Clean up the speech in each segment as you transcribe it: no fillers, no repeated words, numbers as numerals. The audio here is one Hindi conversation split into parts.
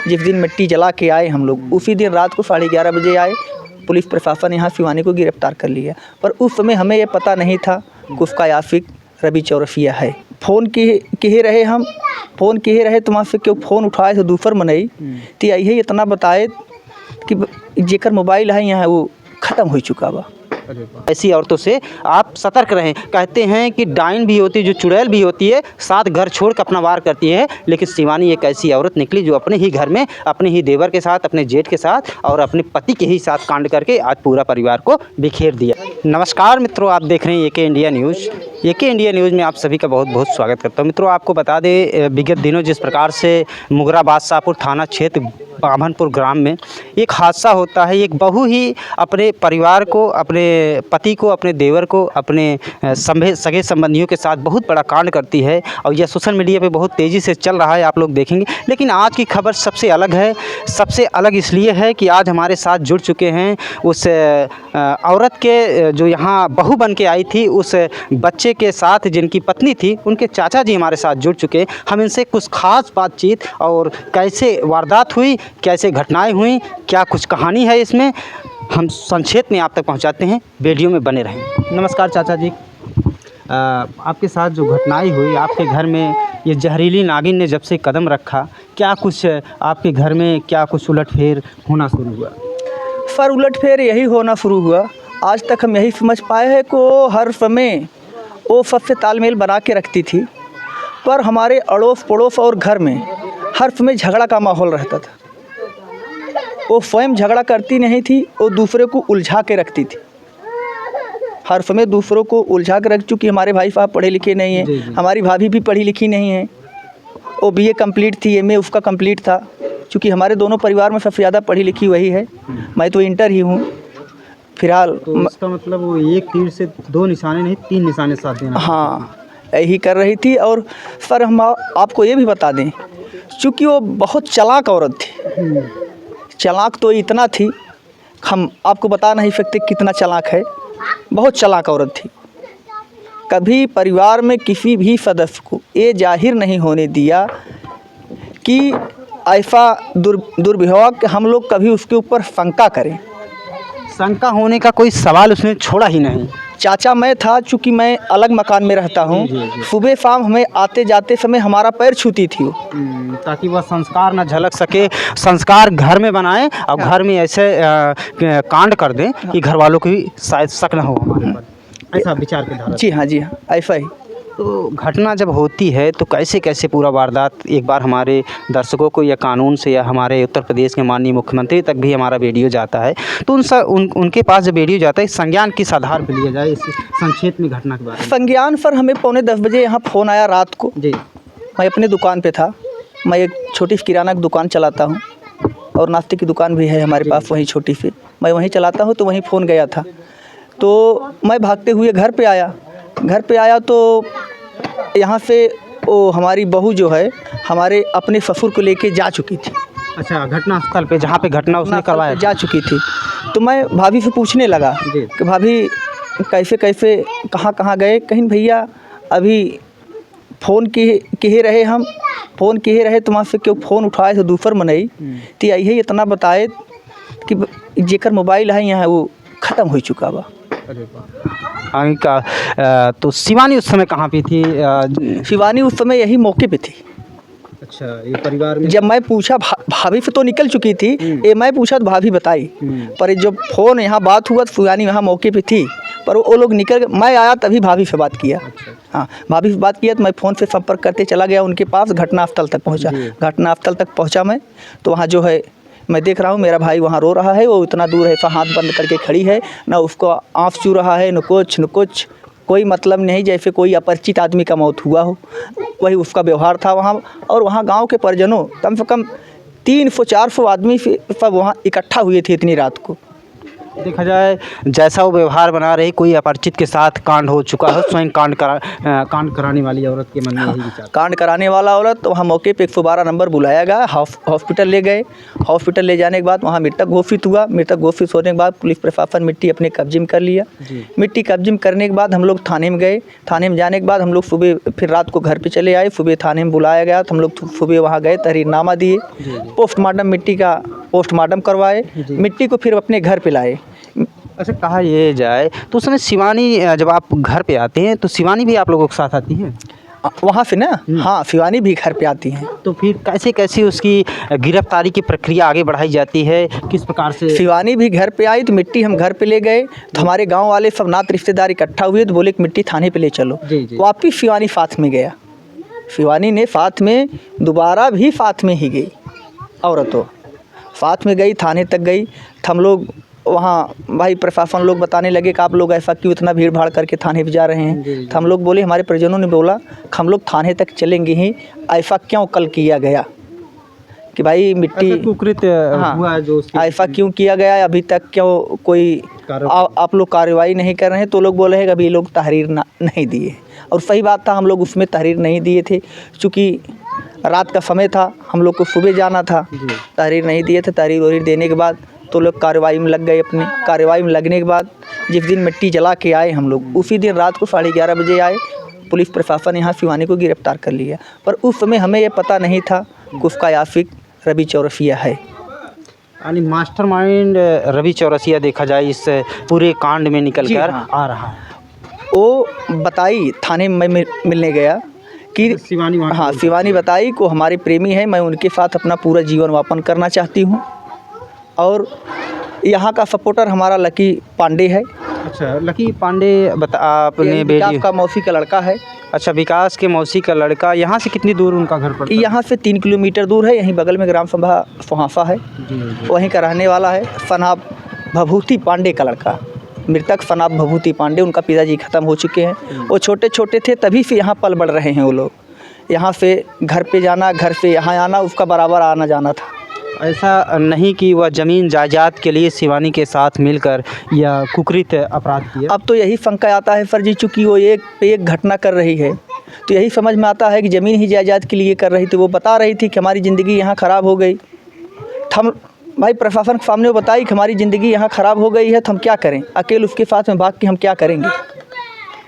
जिस दिन मिट्टी जला के आए हम लोग, उसी दिन रात को 11:30 बजे आए। पुलिस प्रशासन यहाँ शिवानी को गिरफ्तार कर लिया, पर उस समय हमें ये पता नहीं था कि उसका याफिक रवि चौरसिया है। फ़ोन किए रहे हम, फ़ोन किए रहे तो वहाँ से क्यों फ़ोन उठाए तो दूसर मनई तो यही इतना बताए कि जेकर मोबाइल है यहाँ वो ख़त्म हो चुका बा। ऐसी औरतों से आप सतर्क रहें। कहते हैं कि डाइन भी होती है, जो चुड़ैल भी होती है, साथ घर छोड़ कर अपना वार करती है, लेकिन शिवानी एक ऐसी औरत निकली जो अपने ही घर में अपने ही देवर के साथ, अपने जेठ के साथ और अपने पति के ही साथ कांड करके आज पूरा परिवार को बिखेर दिया। नमस्कार मित्रों, आप देख रहे हैं एके इंडिया न्यूज़। एके इंडिया न्यूज़ में आप सभी का बहुत बहुत स्वागत करता हूँ। मित्रों, आपको बता दें, विगत दिनों जिस प्रकार से मुगरा बादशाहपुर थाना क्षेत्र बाभनपुर ग्राम में एक हादसा होता है। एक बहू ही अपने परिवार को, अपने पति को, अपने देवर को, अपने सगे संबंधियों के साथ बहुत बड़ा कांड करती है और यह सोशल मीडिया पे बहुत तेज़ी से चल रहा है, आप लोग देखेंगे। लेकिन आज की खबर सबसे अलग है। सबसे अलग इसलिए है कि आज हमारे साथ जुड़ चुके हैं उस औरत के, जो यहाँ बहू बन के आई थी, उस बच्चे के साथ जिनकी पत्नी थी, उनके चाचा जी हमारे साथ जुड़ चुके हैं। हम इनसे कुछ खास बातचीत और कैसे वारदात हुई, कैसे घटनाएं हुई, क्या कुछ कहानी है इसमें, हम संक्षेप में आप तक पहुंचाते हैं। वीडियो में बने रहें। नमस्कार चाचा जी, आपके साथ जो घटनाएं हुई, आपके घर में ये जहरीली नागिन ने जब से कदम रखा, क्या कुछ आपके घर में क्या कुछ उलटफेर होना शुरू हुआ? सर, उलटफेर यही होना शुरू हुआ। आज तक हम यही समझ पाए हैं कि वो हर समय वो सबसे तालमेल बना के रखती थी, पर हमारे अड़ोस पड़ोस और घर में हर समय झगड़ा का माहौल रहता था। वो स्वयं झगड़ा करती नहीं थी, वो दूसरे को उलझा के रखती थी। हर समय दूसरों को उलझा के रख चुकी। हमारे भाई साहब पढ़े लिखे नहीं हैं, हमारी भाभी भी पढ़ी लिखी नहीं है। वो BA कंप्लीट थी, MA उसका कंप्लीट था। चूँकि हमारे दोनों परिवार में सबसे ज़्यादा पढ़ी लिखी वही है, मैं तो इंटर ही हूँ फिलहाल। तो इसका मतलब वो एक तीर से दो निशाने नहीं, 3 निशाने साथ देना। हाँ, यही कर रही थी। और सर, हम आपको ये भी बता दें, चूँकि वो बहुत चालाक औरत थी। चालाक तो इतना थी, हम आपको बता नहीं सकते कितना चालाक है। बहुत चालाक औरत थी। कभी परिवार में किसी भी सदस्य को ये जाहिर नहीं होने दिया कि ऐसा दुर्व्यवहार कि हम लोग कभी उसके ऊपर शंका करें। शंका होने का कोई सवाल उसने छोड़ा ही नहीं। चाचा मैं था, चूँकि मैं अलग मकान में रहता हूँ, सुबह शाम हमें आते जाते समय हमारा पैर छूती थी वो, ताकि वह संस्कार न झलक सके, संस्कार घर में बनाए और घर में ऐसे कांड कर दें कि घर वालों को भी शायद शक न हो हमारे पर। ऐसा विचार के धारा। जी हाँ, जी हाँ, ऐसा ही। तो घटना जब होती है तो कैसे कैसे पूरा वारदात, एक बार हमारे दर्शकों को या कानून से या हमारे उत्तर प्रदेश के माननीय मुख्यमंत्री तक भी हमारा वीडियो जाता है, तो उनके पास जब वीडियो जाता है, संज्ञान किस आधार पर लिया जाए, इस संक्षेप में घटना के बारे में? संज्ञान सर, हमें 9:45 बजे यहाँ फ़ोन आया रात को जी। मैं अपने दुकान पे था। मैं एक छोटी सी किराना की दुकान चलाता हूँ और नाश्ते की दुकान भी है हमारे पास, वहीं छोटी सी, मैं वहीं चलाता हूँ। तो वहीं फ़ोन गया था, तो मैं भागते हुए घर पे आया। घर पे आया तो यहाँ से वो हमारी बहू जो है, हमारे अपने ससुर को लेके जा चुकी थी। अच्छा, घटनास्थल पे जहाँ पे घटना उसने करवाया जा चुकी थी। तो मैं भाभी से पूछने लगा कि भाभी कैसे कैसे, कहाँ कहाँ गए? कहीं भैया अभी फ़ोन किए रहे हम, फ़ोन किए रहे तो वहाँ से क्यों फ़ोन उठाए तो दूसर मनई तो यही इतना बताए कि जेकर मोबाइल है यहाँ वो ख़त्म हो चुका बा। आगे का तो शिवानी उस समय कहाँ पे थी? शिवानी उस समय यही मौके पे थी। अच्छा, ये परिवार में जब मैं पूछा, भाभी से तो निकल चुकी थी, ये मैं पूछा तो भाभी बताई, पर जब फ़ोन यहाँ बात हुआ तो शिवानी यहाँ मौके पे थी, पर वो लोग निकल गए। मैं आया तभी भाभी से बात किया। अच्छा। हाँ, भाभी से बात किया तो मैं फ़ोन से संपर्क करते चला गया उनके पास। घटनास्थल तक पहुँचा। घटनास्थल तक पहुँचा मैं, तो वहाँ जो है मैं देख रहा हूँ मेरा भाई वहाँ रो रहा है। वो इतना दूर है, हाथ बंद करके खड़ी है, ना उसको आँख चू रहा है, न कुछ कोई मतलब नहीं, जैसे कोई अपरिचित आदमी का मौत हुआ हो, वही उसका व्यवहार था वहाँ। और वहाँ गांव के परिजनों कम से कम 300-400 आदमी सब वहाँ इकट्ठा हुए थे इतनी रात को। देखा जाए जैसा वो व्यवहार बना रही, कोई अपरिचित के साथ कांड हो चुका है, स्वयं कांड कराने वाली औरत के मन में यही विचार। कांड कराने वाला औरत तो वहाँ मौके पे 112 नंबर बुलाया गया, हॉस्पिटल ले गए। हॉस्पिटल ले जाने के बाद वहाँ मृतक घोषित हुआ। मृतक घोषित होने के बाद पुलिस प्रशासन मिट्टी अपने कब्जे में कर लिया। मिट्टी कब्जे में करने के बाद हम लोग थाने में गए। थाने में जाने के बाद हम लोग सुबह फिर रात को घर पे चले आए। सुबह थाने में बुलाया गया तो हम लोग सुबह वहाँ गए, तहरीरनामा दिए, पोस्टमार्टम मिट्टी का पोस्टमार्टम करवाए, मिट्टी को फिर अपने घर पे लाए। अच्छा, कहा ये जाए तो उस समय शिवानी जब आप घर पे आते हैं तो शिवानी भी आप लोगों के साथ आती है वहाँ से ना? हाँ, शिवानी भी घर पे आती हैं। तो फिर कैसे कैसे उसकी गिरफ्तारी की प्रक्रिया आगे बढ़ाई जाती है, किस प्रकार से? शिवानी भी घर पे आई तो मिट्टी हम घर पे ले गए तो हमारे गांव वाले सब नात रिश्तेदार इकट्ठा हुए तो बोले कि मिट्टी थाने पे ले चलो। वापिस शिवानी साथ में गया। शिवानी ने साथ में दोबारा भी साथ में ही गई, औरतों साथ में गई, थाने तक गई। तो हम लोग वहाँ भाई प्रशासन लोग बताने लगे कि आप लोग ऐसा क्यों इतना भीड़ भाड़ करके थाने पे जा रहे हैं। तो हम लोग बोले, हमारे परिजनों ने बोला कि हम लोग थाने तक चलेंगे ही, ऐसा क्यों कल किया गया कि भाई मिट्टी कुकृत हुआ जो ऐसा क्यों किया गया, अभी तक क्यों कोई आप लोग कार्रवाई नहीं कर रहे हैं। तो लोग बोले हैं कि अभी ये लोग तहरीर नहीं दिए, और सही बात था, हम लोग उसमें तहरीर नहीं दिए थे क्योंकि रात का समय था, हम लोग को सुबह जाना था। तहरीर नहीं दिए थे। तहरीर वहरीर देने के बाद तो लोग कार्रवाई में लग गए। अपने कार्रवाई में लगने के बाद जिस दिन मिट्टी जला के आए हम लोग, उसी दिन रात को 11:30 बजे आए। पुलिस प्रशासन यहाँ शिवानी को गिरफ्तार कर लिया, पर उस समय हमें ये पता नहीं था कि उसका आशिक रवि चौरसिया है। यानी मास्टरमाइंड रवि चौरसिया देखा जाए इस पूरे कांड में निकल कर आ रहा है। वो बताई, थाने में मैं मिलने गया कि शिवानी, हाँ, शिवानी बताई को हमारे प्रेमी है, मैं उनके साथ अपना पूरा जीवन यापन करना चाहती हूँ, और यहाँ का सपोर्टर हमारा लकी पांडे है। अच्छा, लकी पांडे आपने विकास का मौसी का लड़का है। अच्छा, विकास के मौसी का लड़का। यहाँ से कितनी दूर उनका घर पड़ता है? यहाँ से 3 किलोमीटर दूर है। यहीं बगल में ग्राम सभा सोहासा है, वहीं का रहने वाला है। सनाब भभूति पांडे का लड़का, मृतक सनाब भभूति पांडे, उनका पिताजी ख़त्म हो चुके हैं। वो छोटे छोटे थे तभी से यहाँ पल बढ़ रहे हैं। वो लोग यहाँ से घर पे जाना, घर से यहाँ आना, उसका बराबर आना जाना था। ऐसा नहीं कि वह ज़मीन जायदाद के लिए शिवानी के साथ मिलकर या कुकृत अपराध किया। अब तो यही शंका आता है सर जी, चूँकि वो एक पे एक घटना कर रही है तो यही समझ में आता है कि ज़मीन ही जायदाद के लिए कर रही थी। वो बता रही थी कि हमारी ज़िंदगी यहाँ ख़राब हो गई। हम भाई प्रशासन के सामने वो बताई कि हमारी ज़िंदगी यहाँ ख़राब हो गई है तो हम क्या करें, अकेले उसके साथ में भाग के हम क्या करेंगे।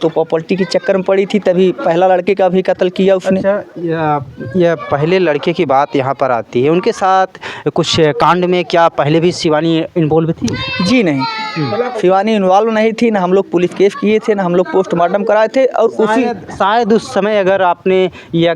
तो प्रॉपर्टी के चक्कर में पड़ी थी, तभी पहला लड़के का भी कत्ल किया उसने। अच्छा, यह पहले लड़के की बात यहाँ पर आती है, उनके साथ कुछ कांड में क्या पहले भी शिवानी इन्वॉल्व थी? जी नहीं, शिवानी इन्वॉल्व नहीं थी। ना हम लोग पुलिस केस किए थे, ना हम लोग पोस्टमार्टम कराए थे। और उसी शायद उस समय अगर आपने यह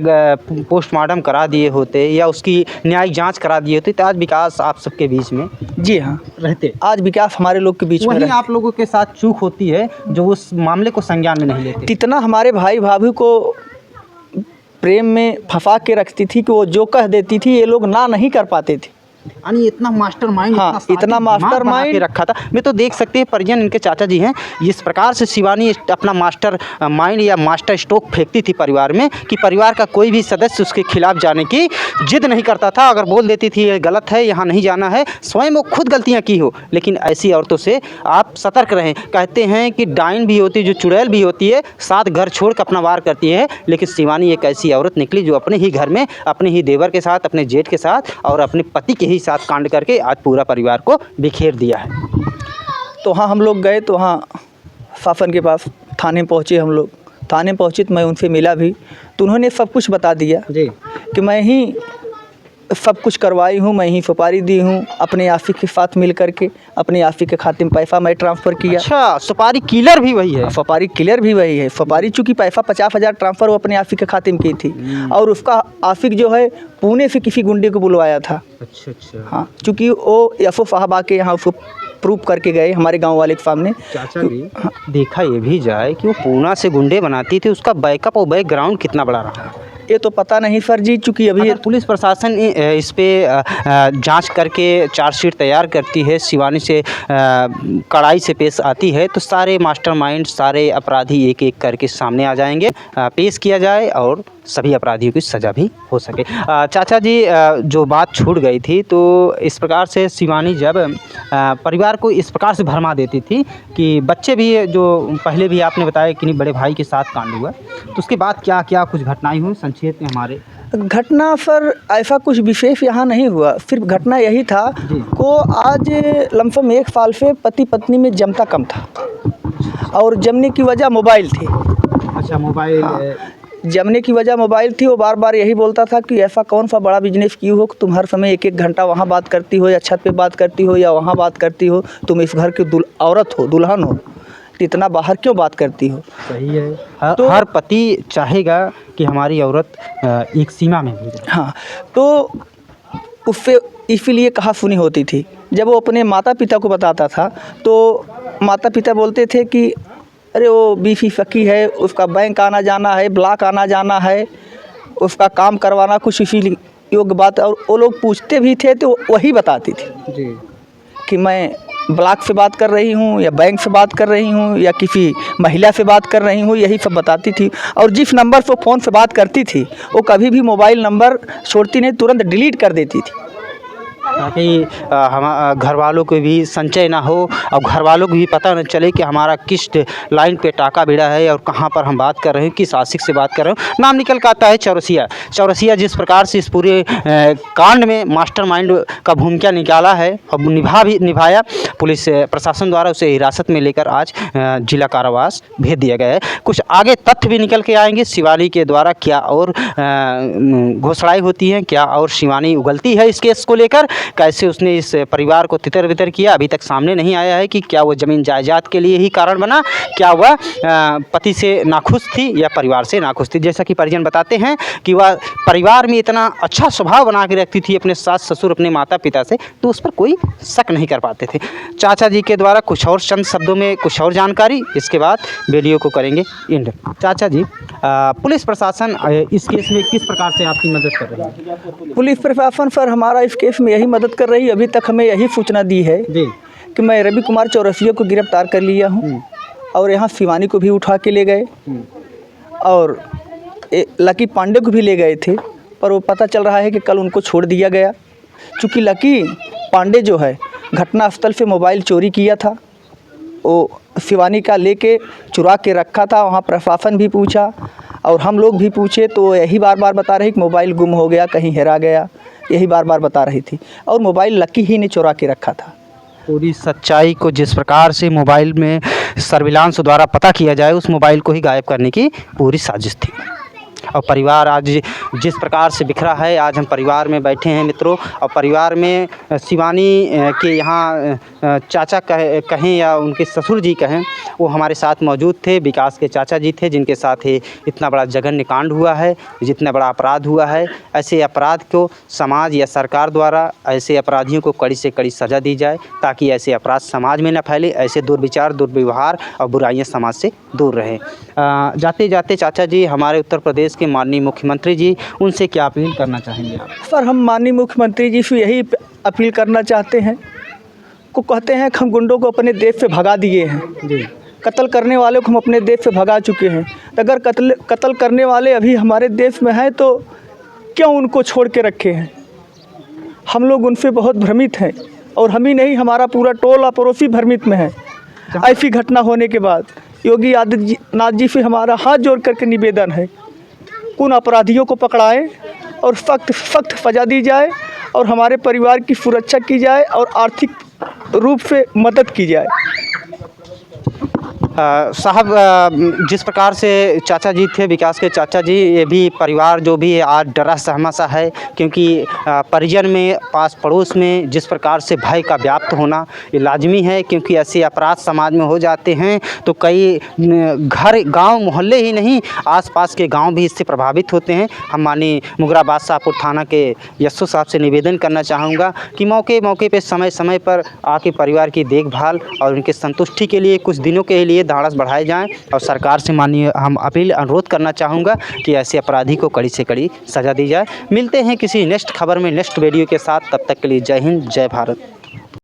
पोस्टमार्टम करा दिए होते या उसकी न्यायिक जांच करा दिए होते तो आज विकास आप सबके बीच में, जी हाँ, रहते। आज विकास हमारे लोग के बीच में वहीं आप लोगों के साथ चूक होती है जो उस मामले को संज्ञान में नहीं लेते। इतना हमारे भाई भाभी को प्रेम में फंसा के रखती थी कि वो जो कह देती थी ये लोग ना नहीं कर पाते थे। यानी इतना मास्टरमाइंड, हाँ, इतना मास्टरमाइंड रखा था। मैं तो देख सकते हैं परिजन, इनके चाचा जी हैं, इस प्रकार से शिवानी अपना मास्टर माइंड या मास्टर स्ट्रोक फेंकती थी परिवार में कि परिवार का कोई भी सदस्य उसके खिलाफ जाने की जिद नहीं करता था। अगर बोल देती थी ये गलत है, यहाँ नहीं जाना है, स्वयं वो खुद गलतियाँ की हो, लेकिन ऐसी औरतों से आप सतर्क रहें। कहते हैं कि डाइन भी होती है, जो चुड़ैल भी होती है, साथ घर छोड़ कर अपना वार करती है, लेकिन शिवानी एक ऐसी औरत निकली जो अपने ही घर में, अपने ही देवर के साथ, अपने जेठ के साथ और अपने पति के ही साथ कांड करके आज पूरा परिवार को बिखेर दिया है। तो हाँ, हम लोग गए तो हाँ शासन के पास थाने पहुँचे। हम लोग थाने पहुँचे तो मैं उनसे मिला भी, तो उन्होंने सब कुछ बता दिया जी कि मैं ही सब कुछ करवाई हूँ, मैं ही सुपारी दी हूँ, अपने आशिक के साथ मिल करके अपने आशिक के खाते में पैसा मैं ट्रांसफ़र किया। अच्छा, सुपारी किलर भी वही है? सुपारी किलर भी वही है। सुपारी चूँकि पैसा 50,000 ट्रांसफ़र वो अपने आशिक के खाते में की थी, और उसका आशिक जो है पुणे से किसी गुंडे को बुलवाया था। अच्छा अच्छा, हाँ, चूँकि वो एफओ साहब आके यहाँ उसको प्रूफ करके गए हमारे गांव वाले के सामने। चाचा जी, देखा ये भी जाए कि वो पूना से गुंडे बनाती थी, उसका बैकअप और बैकग्राउंड कितना बड़ा रहा ये तो पता नहीं सर जी, चूँकि अभी पुलिस प्रशासन इस पे जांच करके चार्जशीट तैयार करती है, शिवानी से कड़ाई से पेश आती है, तो सारे मास्टरमाइंड, सारे अपराधी एक एक करके सामने आ जाएंगे, पेश किया जाए और सभी अपराधियों की सज़ा भी हो सके। चाचा जी, जो बात छूट गई थी तो इस प्रकार से शिवानी जब परिवार को इस प्रकार से भरमा देती थी कि बच्चे भी, जो पहले भी आपने बताया कि नहीं बड़े भाई के साथ कांड हुआ, तो उसके बाद क्या क्या कुछ घटनाएं हुई संक्षेप में हमारे। घटना पर ऐसा कुछ विशेष यहाँ नहीं हुआ, सिर्फ घटना यही था को आज लमसम 1 साल से पति पत्नी में जमता कम था और जमने की वजह मोबाइल थी। अच्छा, मोबाइल। जमने की वजह मोबाइल थी। वो बार बार यही बोलता था कि ऐसा कौन सा बड़ा बिजनेस की हो कि तुम हर समय 1-1 घंटा वहाँ बात करती हो या छत पे बात करती हो या वहाँ बात करती हो, तुम इस घर की औरत हो, दुल्हन हो, इतना बाहर क्यों बात करती हो। सही है, तो हर पति चाहेगा कि हमारी औरत एक सीमा में रहे। हाँ, तो उससे इसीलिए कहा सुनी होती थी। जब वो अपने माता पिता को बताता था तो माता पिता बोलते थे कि अरे वो बीफी फकी है, उसका बैंक आना जाना है, ब्लॉक आना जाना है, उसका काम करवाना कुछ इसी योग्य बात। और वो लोग पूछते भी थे तो वही बताती थी जी कि मैं ब्लॉक से बात कर रही हूँ या बैंक से बात कर रही हूँ या किसी महिला से बात कर रही हूँ, यही सब बताती थी। और जिस नंबर से फ़ोन से बात करती थी वो कभी भी मोबाइल नंबर छोड़ती नहीं, तुरंत डिलीट कर देती थी ताकि हम घर वालों को भी संचय ना हो और घर वालों को भी पता न चले कि हमारा किस लाइन पे टाका भिड़ा है और कहाँ पर हम बात कर रहे हैं, किस आशिक से बात कर रहे हैं। नाम निकल कर आता है चौरसिया। चौरसिया जिस प्रकार से इस पूरे कांड में मास्टरमाइंड का भूमिका निकाला है और निभाया, पुलिस प्रशासन द्वारा उसे हिरासत में लेकर आज जिला कारावास भेज दिया गया है। कुछ आगे तथ्य भी निकल के आएंगे, शिवानी के द्वारा क्या और घोषणाएँ होती हैं, क्या और शिवानी उगलती है इस केस को लेकर, कैसे उसने इस परिवार को तितर बितर किया, अभी तक सामने नहीं आया है कि क्या वो ज़मीन जायदाद के लिए ही कारण बना, क्या वह पति से नाखुश थी या परिवार से नाखुश थी। जैसा कि परिजन बताते हैं कि वह परिवार में इतना अच्छा स्वभाव बना के रखती थी अपने सास ससुर अपने माता पिता से, तो उस पर कोई शक नहीं कर पाते थे। चाचा जी के द्वारा कुछ और चंद शब्दों में कुछ और जानकारी, इसके बाद वीडियो को करेंगे एंड। चाचा जी, पुलिस प्रशासन इस केस में किस प्रकार से आपकी मदद कर रही है। पुलिस प्रशासन सर हमारा इस केस में यही मदद कर रही है। अभी तक हमें यही सूचना दी है जी कि मैं रवि कुमार चौरसिया को गिरफ्तार कर लिया हूँ और यहाँ शिवानी को भी उठा के ले गए और लकी पांडे को भी ले गए थे, पर वो पता चल रहा है कि कल उनको छोड़ दिया गया। चूँकि लकी पांडे जो है घटनास्थल से मोबाइल चोरी किया था, वो शिवानी का लेके चुरा के रखा था। वहाँ प्रशासन भी पूछा और हम लोग भी पूछे तो यही बार बार बता रही कि मोबाइल गुम हो गया, कहीं हेरा गया, यही बार बार बता रही थी। और मोबाइल लकी ही ने चुरा के रखा था। पूरी सच्चाई को जिस प्रकार से मोबाइल में सर्विलांस द्वारा पता किया जाए, उस मोबाइल को ही गायब करने की पूरी साजिश थी। और परिवार आज जिस प्रकार से बिखरा है, आज हम परिवार में बैठे हैं मित्रों, और परिवार में शिवानी के यहाँ चाचा कहें या उनके ससुर जी कहें, वो हमारे साथ मौजूद थे। विकास के चाचा जी थे जिनके साथ ही इतना बड़ा जघन्य कांड हुआ है, जितना बड़ा अपराध हुआ है। ऐसे अपराध को समाज या सरकार द्वारा ऐसे अपराधियों को कड़ी से कड़ी सज़ा दी जाए ताकि ऐसे अपराध समाज में न फैले, ऐसे दुर्विचार दुर्व्यवहार और बुराइयां समाज से दूर रहें। जाते जाते चाचा जी, हमारे उत्तर प्रदेश के माननीय मुख्यमंत्री जी, उनसे क्या अपील करना चाहेंगे आप। सर हम माननीय मुख्यमंत्री जी से यही अपील करना चाहते हैं, को कहते हैं कि हम गुंडों को अपने देश से भगा दिए हैं जी, कत्ल करने वाले को हम अपने देश से भगा चुके हैं। अगर कत्ल करने वाले अभी हमारे देश में हैं तो क्यों उनको छोड़ के रखे हैं। हम लोग उनसे बहुत भ्रमित हैं और हम ही नहीं, हमारा पूरा टोला पड़ोसी भ्रमित में है। ऐसी घटना होने के बाद योगी आदित्यनाथ जी से हमारा हाथ जोड़ करके निवेदन है, उन अपराधियों को पकड़ाएं और सख्त सज़ा दी जाए और हमारे परिवार की सुरक्षा की जाए और आर्थिक रूप से मदद की जाए। साहब, जिस प्रकार से चाचा जी थे, विकास के चाचा जी, ये भी परिवार जो भी है आज डरा सहमा सा है, क्योंकि परिजन में पास पड़ोस में जिस प्रकार से भय का व्याप्त होना ये लाजमी है, क्योंकि ऐसे अपराध समाज में हो जाते हैं तो कई घर गांव मोहल्ले ही नहीं, आसपास के गांव भी इससे प्रभावित होते हैं। हम माननीय मुगरा बादशाहपुर थाना के यस्सु साहब से निवेदन करना चाहूँगा कि मौके पे समय समय पर आके परिवार की देखभाल और उनके संतुष्टि के लिए कुछ दिनों के लिए ढाढ़स बढ़ाए जाएं और सरकार से माननीय हम अनुरोध करना चाहूँगा कि ऐसे अपराधी को कड़ी से कड़ी सज़ा दी जाए। मिलते हैं किसी नेक्स्ट खबर में नेक्स्ट वीडियो के साथ, तब तक के लिए जय हिंद, जय भारत।